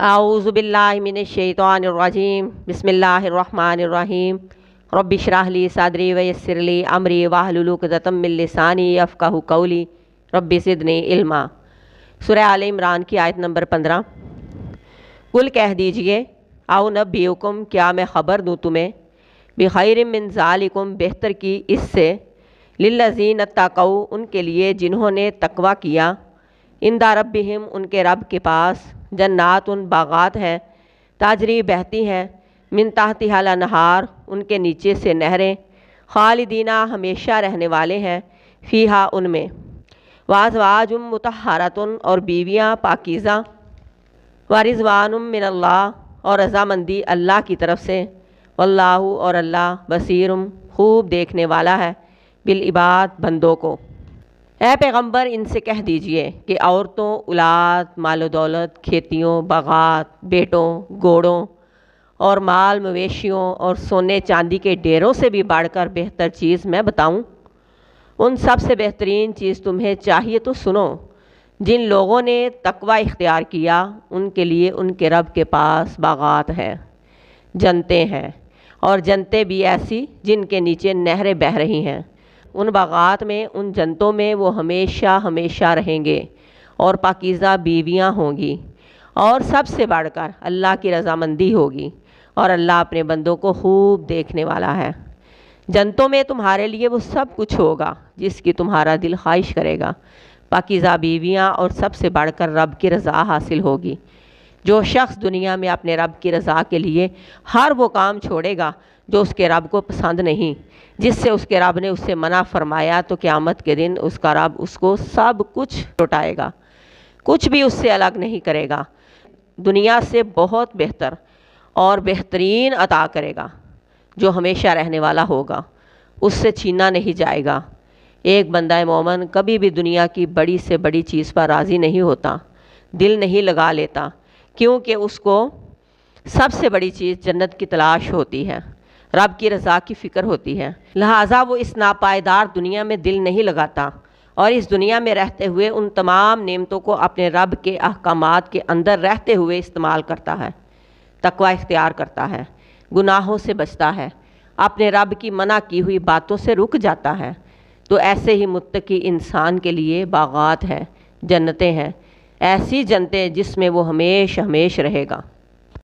اعوذ باللہ من الشیطان الرجیم بسم اللہ الرحمن الرحیم رب اشرح لی صدری ویسر لی امری واحلل عقدۃ من لسانی یفقہوا قولی رب زدنی علما۔ سورہ آل عمران کی آیت نمبر 15۔ قل کہہ دیجئے او نبئکم، کیا میں خبر دوں تمہیں، بخیر من ذالکم، بہتر کی اس سے، للذین اتقوا، ان کے لیے جنہوں نے تقوی کیا، عند ربہم، ان کے رب کے پاس، جنات، باغات ہیں، تاجری بہتی ہیں، من تحتہا الانہار، ان کے نیچے سے نہریں، خالدینہ، ہمیشہ رہنے والے ہیں، فیہا، ان میں، وازواج مطہرۃ، اور بیویاں پاکیزہ، ورضوان من اللہ، اور رضامندی اللہ کی طرف سے، واللہ، اور اللہ، بصیر، خوب دیکھنے والا ہے، بالعباد، بندوں کو۔ اے پیغمبر، ان سے کہہ دیجئے کہ عورتوں، اولاد، مال و دولت، کھیتیوں، باغات، بیٹوں، گھوڑوں اور مال مویشیوں اور سونے چاندی کے ڈھیروں سے بھی بڑھ کر بہتر چیز میں بتاؤں؟ ان سب سے بہترین چیز تمہیں چاہیے تو سنو، جن لوگوں نے تقوی اختیار کیا ان کے لیے ان کے رب کے پاس باغات ہیں، جنتیں ہیں، اور جنتیں بھی ایسی جن کے نیچے نہریں بہہ رہی ہیں۔ ان باغات میں، ان جنتوں میں وہ ہمیشہ ہمیشہ رہیں گے، اور پاکیزہ بیویاں ہوں گی، اور سب سے بڑھ کر اللہ کی رضامندی ہوگی، اور اللہ اپنے بندوں کو خوب دیکھنے والا ہے۔ جنتوں میں تمہارے لیے وہ سب کچھ ہوگا جس کی تمہارا دل خواہش کرے گا، پاکیزہ بیویاں، اور سب سے بڑھ کر رب کی رضا حاصل ہوگی۔ جو شخص دنیا میں اپنے رب کی رضا کے لیے ہر وہ کام چھوڑے گا جو اس کے رب کو پسند نہیں، جس سے اس کے رب نے اس سے منع فرمایا، تو قیامت کے دن اس کا رب اس کو سب کچھ لوٹائے گا، کچھ بھی اس سے الگ نہیں کرے گا، دنیا سے بہت بہتر اور بہترین عطا کرے گا، جو ہمیشہ رہنے والا ہوگا، اس سے چھینا نہیں جائے گا۔ ایک بندہ مومن کبھی بھی دنیا کی بڑی سے بڑی چیز پر راضی نہیں ہوتا، دل نہیں لگا لیتا، کیونکہ اس کو سب سے بڑی چیز جنت کی تلاش ہوتی ہے، رب کی رضا کی فکر ہوتی ہے، لہٰذا وہ اس ناپائیدار دنیا میں دل نہیں لگاتا، اور اس دنیا میں رہتے ہوئے ان تمام نعمتوں کو اپنے رب کے احکامات کے اندر رہتے ہوئے استعمال کرتا ہے، تقوی اختیار کرتا ہے، گناہوں سے بچتا ہے، اپنے رب کی منع کی ہوئی باتوں سے رک جاتا ہے، تو ایسے ہی متقی انسان کے لیے باغات ہیں، جنتیں ہیں، ایسی جنتیں جس میں وہ ہمیشہ ہمیشہ رہے گا۔